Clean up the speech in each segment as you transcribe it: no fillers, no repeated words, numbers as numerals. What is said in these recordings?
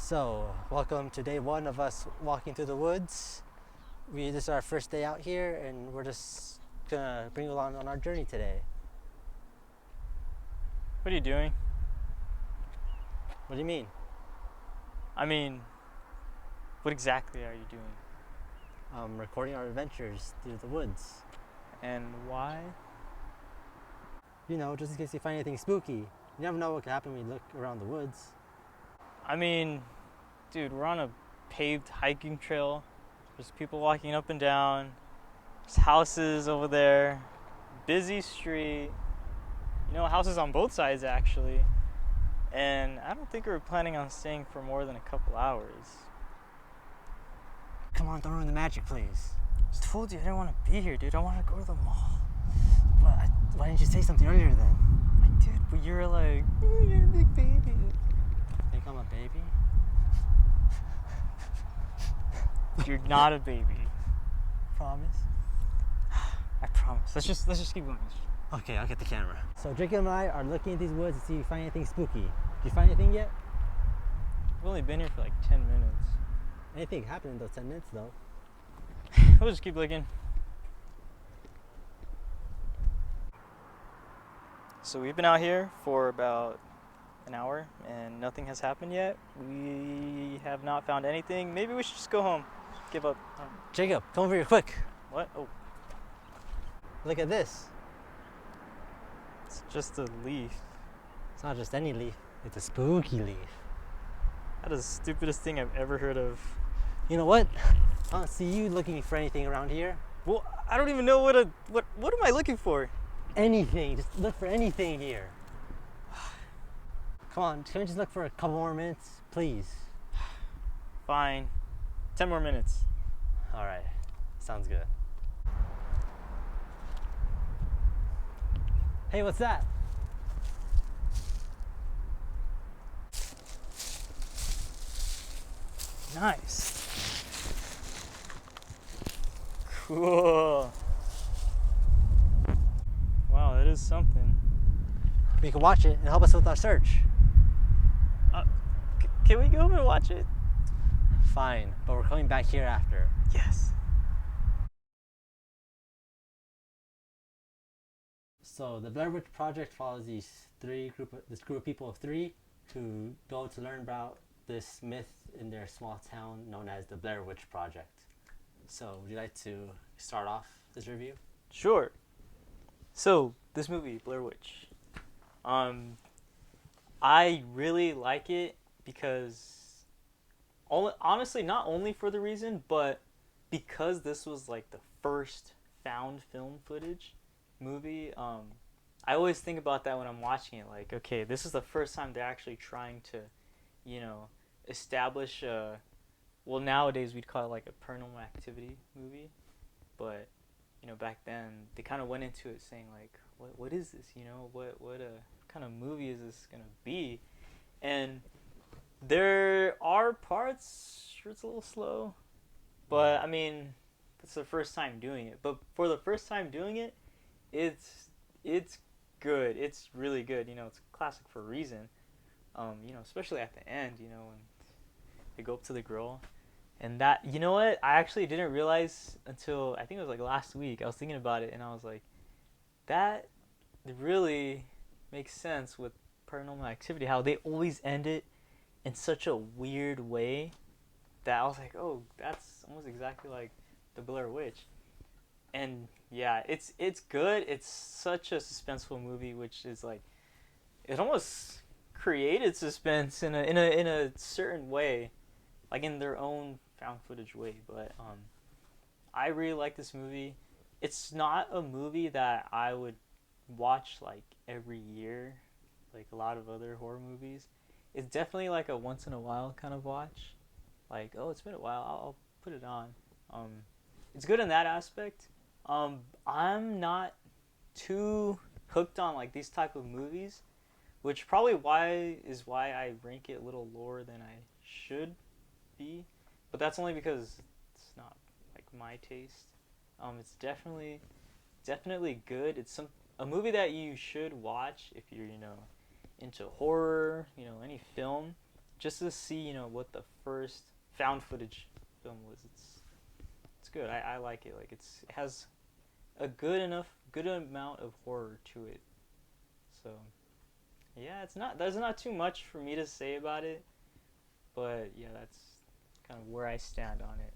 So, welcome to day one of us walking through the woods. This is our first day out here, and we're just gonna bring you along on our journey today. What are you doing? What do you mean? I mean, what exactly are you doing? Recording our adventures through the woods. And why? You know, just in case you find anything spooky. You never know what could happen when you look around the woods. I mean, dude, we're on a paved hiking trail. There's people walking up and down. There's houses over there. Busy street. You know, houses on both sides, actually. And I don't think we were planning on staying for more than a couple hours. Come on, don't ruin the magic, please. Just told you I didn't want to be here, dude. I wanted to go to the mall. But why didn't you say something earlier then? I did, but you were like, oh, you're a big baby. Think I'm a baby? You're not a baby. Promise? I promise. Let's just keep going. Okay, I'll get the camera. So Jacob and I are looking at these woods to see if we find anything spooky. Did you find anything yet? We've only been here for like 10 minutes. Anything happened in those 10 minutes though. We'll just keep looking. So we've been out here for about an hour and nothing has happened yet. We have not found anything. Maybe we should just go home. Give up. Jacob, come over here quick. What? Oh, Look at this. it's just a leaf. It's not just any leaf, it's a spooky leaf. That is the stupidest thing I've ever heard of. You know what? I don't see you looking for anything around here. Well, I don't even know what am I looking for? Anything, just look for anything here. Come on, can we just look for a couple more minutes, please? Fine. 10 more minutes. All right, sounds good. Hey, what's that? Nice. Cool. Wow, that is something. We can watch it and help us with our search. Can we go home and watch it? Fine, but we're coming back here after. Yes. So the Blair Witch Project follows this group of people of three who go to learn about this myth in their small town known as the Blair Witch Project. So would you like to start off this review? Sure. So, this movie, Blair Witch. I really like it because, honestly, not only for the reason, but because this was like the first found film footage movie. I always think about that when I'm watching it. Like, okay, this is the first time they're actually trying to, establish well, nowadays we'd call it like a paranormal activity movie, but back then they kind of went into it saying like, what is this? What kind of movie is this gonna be? And there are parts sure it's a little slow, but I mean, it's the first time doing it. But for the first time doing it, it's good. It's really good. It's a classic for a reason. Especially at the end. When they go up to the girl. And that, you know what? I actually didn't realize until, I think it was like last week. I was thinking about it and I was like, that really makes sense with Paranormal Activity. How they always end it in such a weird way that I was like, oh, that's almost exactly like the Blair Witch. And yeah, it's good. It's such a suspenseful movie, which is like, it almost created suspense in a certain way, like in their own found footage way. But I really like this movie. It's not a movie that I would watch like every year, like a lot of other horror movies. It's definitely like a once in a while kind of watch. Like, oh, it's been a while, I'll put it on. It's good in that aspect. I'm not too hooked on like these type of movies, which probably why I rank it a little lower than I should be, but that's only because it's not like my taste. It's definitely good. It's a movie that you should watch if you're into horror, any film. just to see, what the first found footage film was. It's good. I like it. Like, it has a good amount of horror to it. So yeah, there's not too much for me to say about it, but yeah, that's kind of where I stand on it.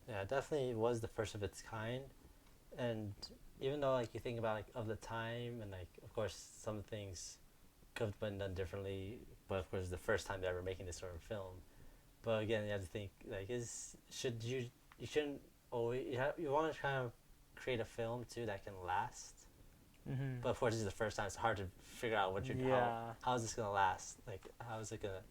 Yeah, it definitely was the first of its kind, and even though like you think about like of the time and like of course some things could have been done differently, but of course it's the first time they're ever making this sort of film. But again, you have to think like you shouldn't always you want to try to create a film too that can last. Mm-hmm. But of course, this is the first time. It's hard to figure out how is this gonna last. Like how is it gonna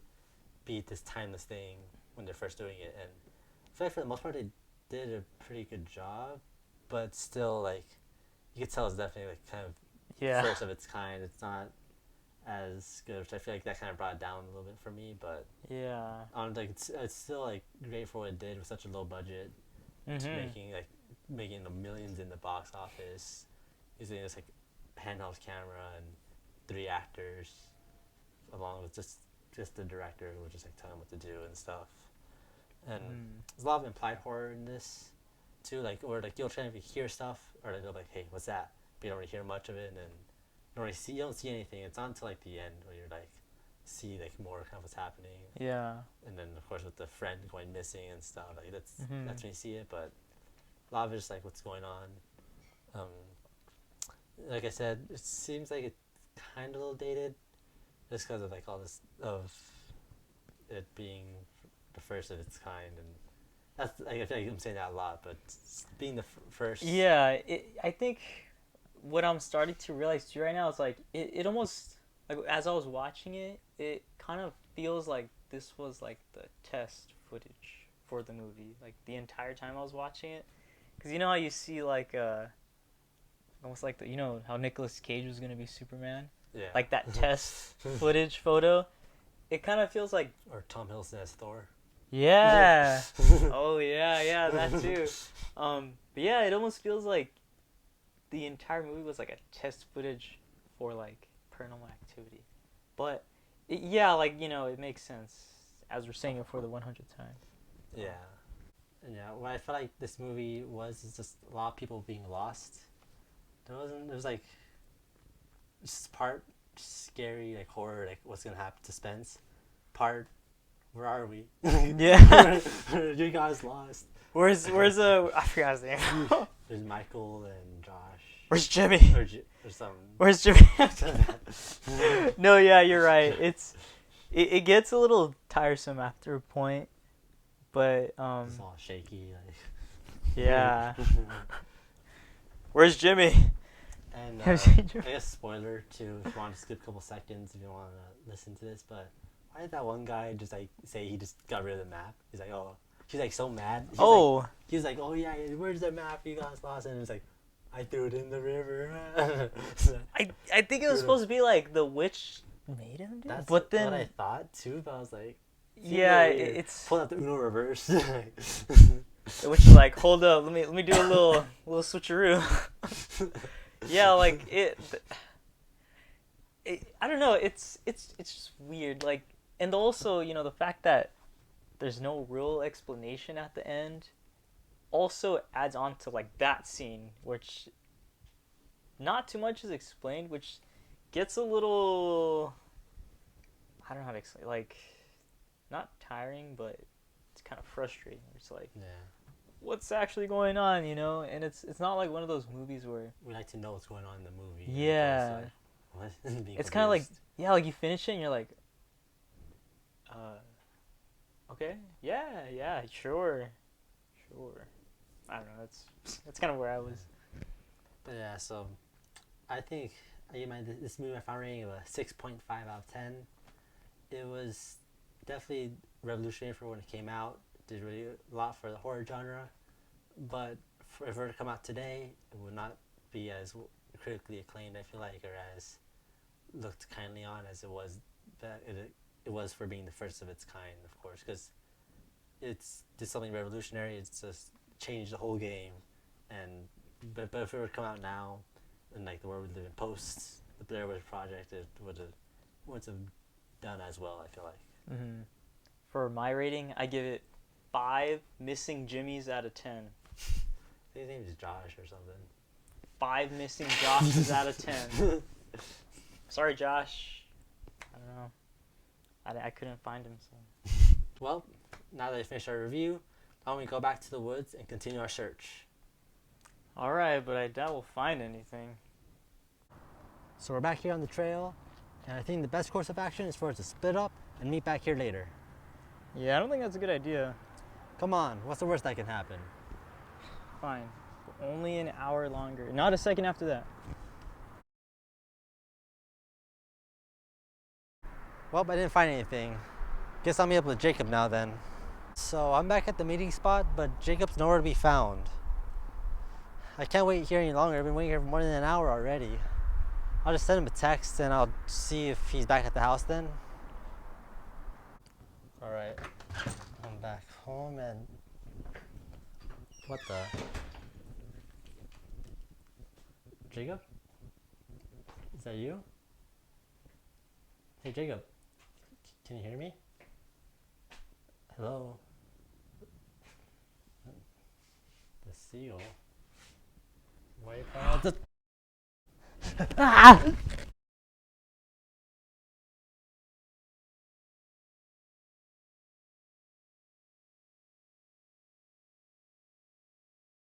be this timeless thing when they're first doing it. And I feel like for the most part they did a pretty good job, but still like you could tell it's definitely like kind of first of its kind. It's not as good, which I feel like that kind of brought it down a little bit for me. But like it's still like great for what it did with such a low budget, to making the millions in the box office, using this like handheld camera and 3 actors, along with just the director who would just like tell him what to do and stuff. And there's a lot of implied horror in this too, like or like you'll try to hear stuff or they'll be like, hey, what's that? But you don't really hear much of it, and you don't see anything. It's not until like the end where you're like see like more kind of what's happening. Yeah. And then of course with the friend going missing and stuff, like that's when you see it. But a lot of it's like what's going on. Like I said, it seems like it's kind of a little dated, just because of like all this of it being the first of its kind, and that's I feel like I'm saying that a lot, but being the first. Yeah, I think what I'm starting to realize too right now is like it almost like as I was watching it, it kind of feels like this was like the test footage for the movie, like the entire time I was watching it, because you know how you see like almost like how Nicolas Cage was gonna be Superman, like that test footage photo. It kind of feels like or Tom Hiddleston as Thor. Yeah. Oh yeah, that too. But yeah, it almost feels like the entire movie was like a test footage for like Paranormal Activity. But it makes sense as we're saying it for the 100th time. Yeah. And yeah, what I felt like this movie was is just a lot of people being lost. There was like just part scary like horror, like what's gonna happen, suspense. Part where are we? Yeah. You guys lost. Where's I forgot his name. There's Michael and Josh. Where's Jimmy? Or some. Where's Jimmy? No, yeah, you're right. It gets a little tiresome after a point, but It's all shaky. Like. Yeah. Where's Jimmy? And I guess spoiler too. If you want to skip a couple seconds, if you want to listen to this, but why did that one guy just like say he just got rid of the map? He's like, oh, he's like so mad. He was like, oh yeah, where's the map? You guys lost, and it was like, I threw it in the river. I think it was supposed to be like the witch made him do it. But then what I thought too, but I was like, yeah, it's pull out the Uno reverse. The witch is like, hold up, let me do a little switcheroo. Yeah, like it I don't know, it's just weird, like, and also, the fact that there's no real explanation at the end also adds on to like that scene, which not too much is explained, which gets a little, I don't know how to explain, like, not tiring, but it's kind of frustrating. It's like, what's actually going on, and it's not like one of those movies where we like to know what's going on in the movie. Yeah. What? It's kind of like, like you finish it and you're like, okay, yeah, sure. I don't know. That's kind of where I was. But yeah, so I think this movie I found rating of a 6.5 out of 10. It was definitely revolutionary for when it came out. Did really a lot for the horror genre, but if it were to come out today, it would not be as critically acclaimed, I feel like, or as looked kindly on as it was it was for being the first of its kind, of course, because it's just something revolutionary. It's just changed the whole game, but if it were to come out now, and like the world we live in post the Blair Witch Project, it wouldn't have done as well, I feel like. Mm-hmm. For my rating, I give it 5 missing Jimmys out of 10. His name is Josh or something. 5 missing Joshes out of 10. Sorry, Josh. I don't know. I couldn't find him, so. Well, now that we finished our review, now we go back to the woods and continue our search. Alright, but I doubt we'll find anything. So we're back here on the trail, and I think the best course of action is for us to split up and meet back here later. Yeah, I don't think that's a good idea. Come on, what's the worst that can happen? Fine. Only an hour longer. Not a second after that. Well, I didn't find anything. Guess I'll meet up with Jacob now then. So I'm back at the meeting spot, but Jacob's nowhere to be found. I can't wait here any longer. I've been waiting here for more than an hour already. I'll just send him a text and I'll see if he's back at the house then. Alright, I'm back home and... What the? Jacob? Is that you? Hey Jacob, can you hear me? Hello? The seal? Why are you playing with the... Ah!